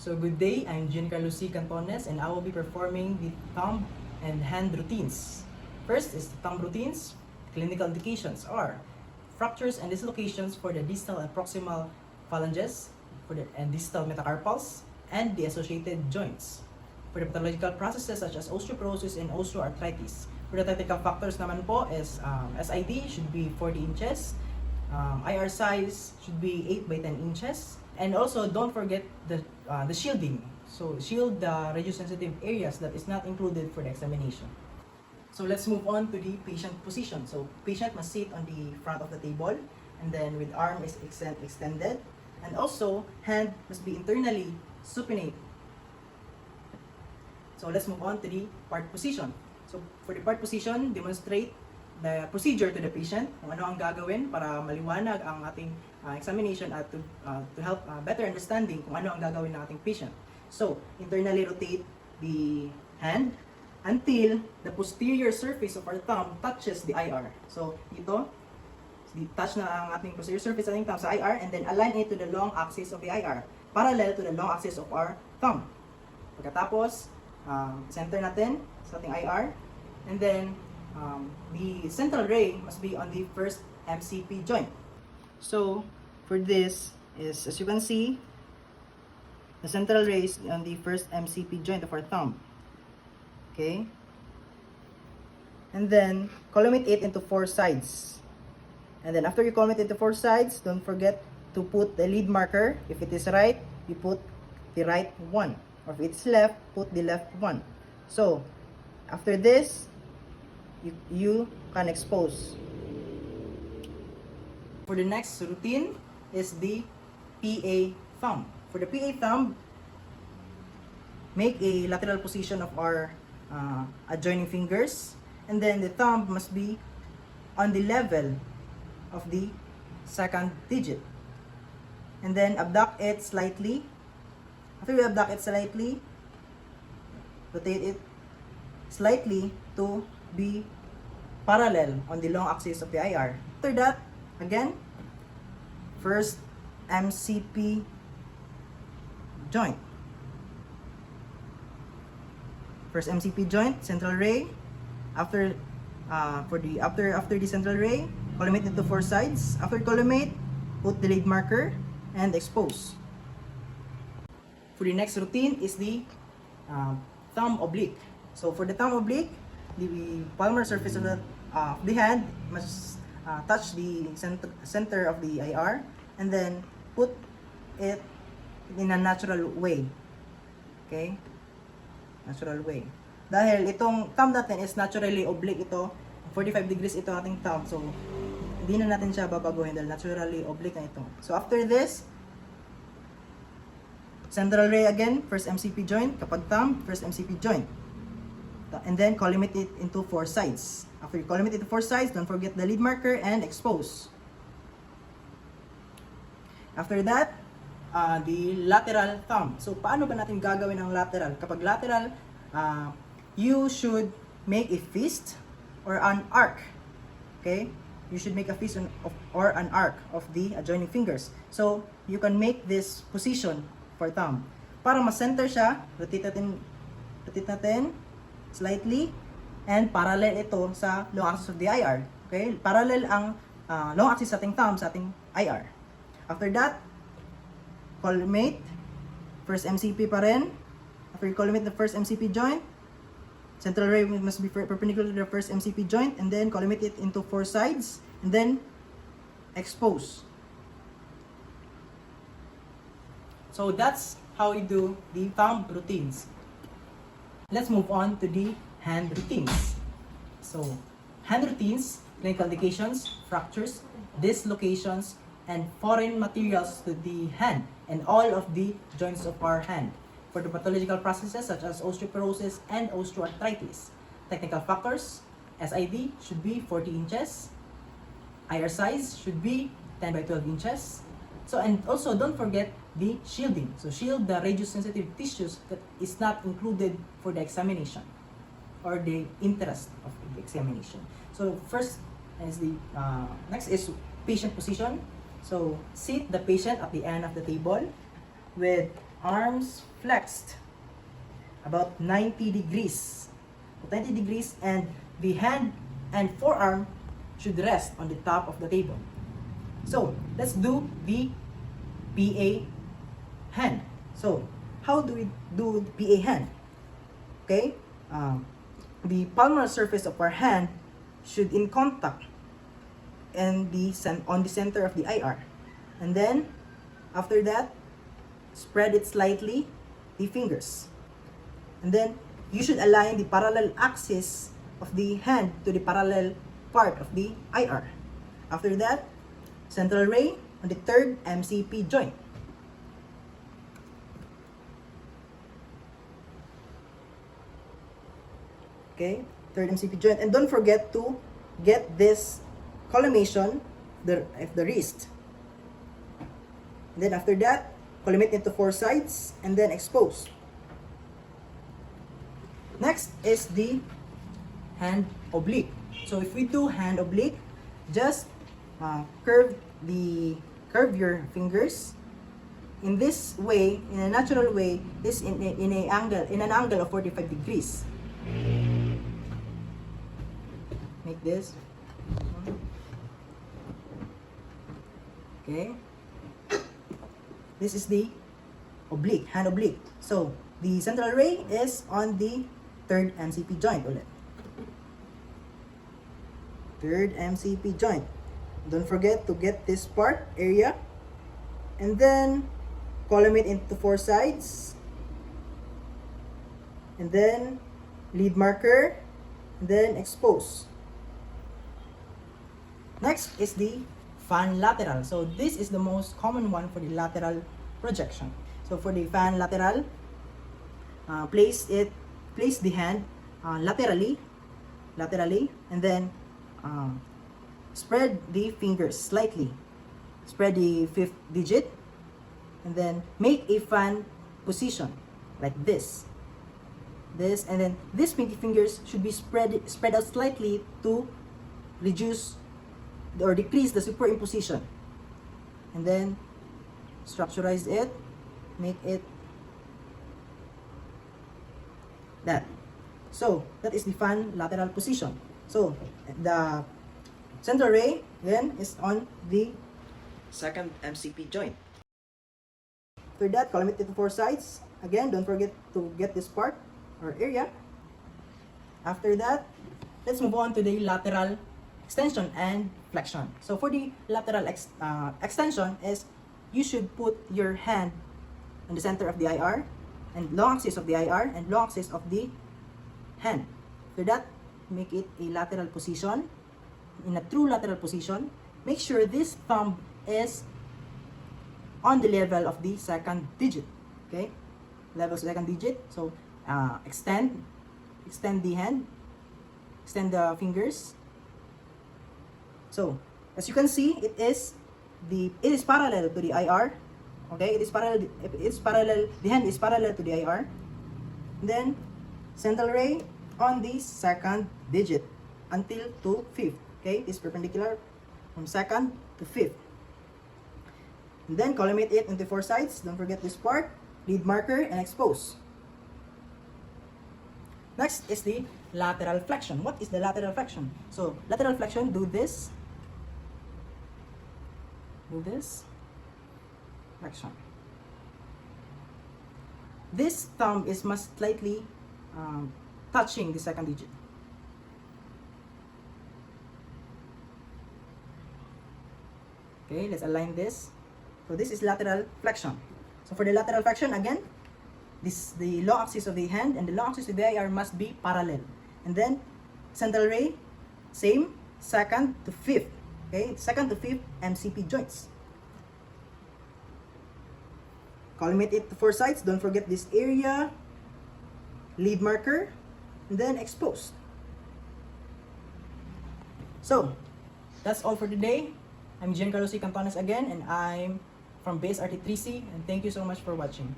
So good day, I'm Giancarlo C. Cantones and I will be performing the thumb and hand routines. First is the thumb routines. Clinical indications are fractures and dislocations for the distal and proximal phalanges and distal metacarpals and the associated joints. For the pathological processes such as osteoporosis and osteoarthritis. For the technical factors naman po is SID should be 40 inches, IR size should be 8 by 10 inches, and also don't forget the shielding. So shield the radiosensitive areas that is not included for the examination. So let's move on to the patient position. So patient must sit on the front of the table and then with arm is extended, and also hand must be internally supinate. So let's move on to the part position. So for the part position, demonstrate the procedure to the patient, kung ano ang gagawin para maliwanag ang ating examination at to help better understanding kung ano ang gagawin ng ating patient. So, internally rotate the hand until the posterior surface of our thumb touches the IR. So, ito, touch na ang ating posterior surface ng ating thumb sa IR and then align it to the long axis of the IR, parallel to the long axis of our thumb. Pagkatapos, center natin sa ating IR, and then the central ray must be on the first MCP joint. So for this is, as you can see, the central ray is on the first MCP joint of our thumb. Okay, and then collimate it into 4 sides, and then after you collimate it into 4 sides, don't forget to put the lead marker. If it is right, you put the right one, or if it's left, put the left one. So after this, you can expose. For the next routine is the PA thumb. For the PA thumb, make a lateral position of our adjoining fingers, and then the thumb must be on the level of the second digit. And then abduct it slightly. After you abduct it slightly, rotate it slightly to be parallel on the long axis of the IR. After that, again, first MCP joint. First MCP joint, central ray. After after the central ray, collimate into 4 sides. After collimate, put the lead marker and expose. For the next routine is the thumb oblique. So for the thumb oblique, the palmar surface of the hand must touch the center of the IR, and then put it in a natural way. Okay? Natural way. Dahil itong thumb natin is naturally oblique ito, 45 degrees ito ating thumb, so hindi na natin siya babaguhin dahil naturally oblique na ito. So after this, central ray again, first MCP joint. Kapag thumb, first MCP joint. And then collimate it into 4 sides. After you collimate it into 4 sides, don't forget the lead marker and expose. After that, the lateral thumb. So paano ba natin gagawin ang lateral? Kapag lateral, you should make a fist or an arc. Okay? You should make a fist or an arc of the adjoining fingers. So you can make this position for thumb. Para ma-center siya, rotate natin slightly, and parallel ito sa long axis of the IR. Okay? Parallel ang long axis sa ating thumb sa ating IR. After that, collimate, first MCP pa rin. After you collimate the first MCP joint, central ray must be perpendicular to the first MCP joint, and then collimate it into 4 sides, and then expose. So that's how we do the thumb routines. Let's move on to the hand routines. So, hand routines, clinical indications, fractures, dislocations, and foreign materials to the hand and all of the joints of our hand. For the pathological processes such as osteoporosis and osteoarthritis. Technical factors, SID should be 40 inches, IR size should be 10 by 12 inches. So, and also don't forget the shielding. So shield the radiosensitive tissues that is not included for the examination or the interest of the examination. So first is the next is patient position. So sit the patient at the end of the table with arms flexed about 90 degrees. 90 degrees, and the hand and forearm should rest on the top of the table. So let's do the PA hand. So how do we do the PA hand? Okay, the palmar surface of our hand should in contact and on the center of the IR, and then after that spread it slightly, the fingers, and then you should align the parallel axis of the hand to the parallel part of the IR. After that, central ray on the third MCP joint. Okay, third MCP joint, and don't forget to get this collimation of the wrist. And then after that, collimate into 4 sides and then expose. Next is the hand oblique. So if we do hand oblique, just curve your fingers in this way, in a natural way, this in an angle of 45 degrees. Make this. Okay. This is the oblique, hand oblique. So the central ray is on the third MCP joint ulit. Third MCP joint. Don't forget to get this part area, and then column it into 4 sides, and then lead marker, and then expose. Next is the fan lateral. So this is the most common one for the lateral projection. So for the fan lateral, place the hand laterally, and then spread the fingers slightly. Spread the 5th digit, and then make a fan position like this. And then these pinky fingers should be spread out slightly to reduce or decrease the superimposition. And then structurize it, make it that. So that is the fan lateral position. So the central ray then is on the second MCP joint. After that, column it into 4 sides. Again, don't forget to get this part or area. After that, let's move on to the lateral extension and flexion. So for the lateral extension is you should put your hand in the center of the IR and long axis of the IR and long axis of the hand. After that, make it a lateral position. In a true lateral position, make sure this thumb is on the level of the second digit. Okay, level of second digit. So extend the hand, extend the fingers. So as you can see, it is parallel to the IR. Okay, it is parallel. The hand is parallel to the IR. Then central ray on the second digit until to 5th. Okay, it's perpendicular from 2nd to 5th. And then collimate it into 4 sides. Don't forget this part. Lead marker and expose. Next is the lateral flexion. What is the lateral flexion? So lateral flexion, do this. Do this. Flexion. This thumb is must slightly touching the second digit. Okay, let's align this. So this is lateral flexion. So for the lateral flexion, again, the long axis of the hand and the long axis of the IR must be parallel. And then central ray, same, 2nd to 5th. Okay, 2nd to 5th MCP joints. Collimate it to 4 sides. Don't forget this area. Lead marker, and then expose. So that's all for today. I'm Giancarlo C. Cantones again, and I'm from BSRT 3C, and thank you so much for watching.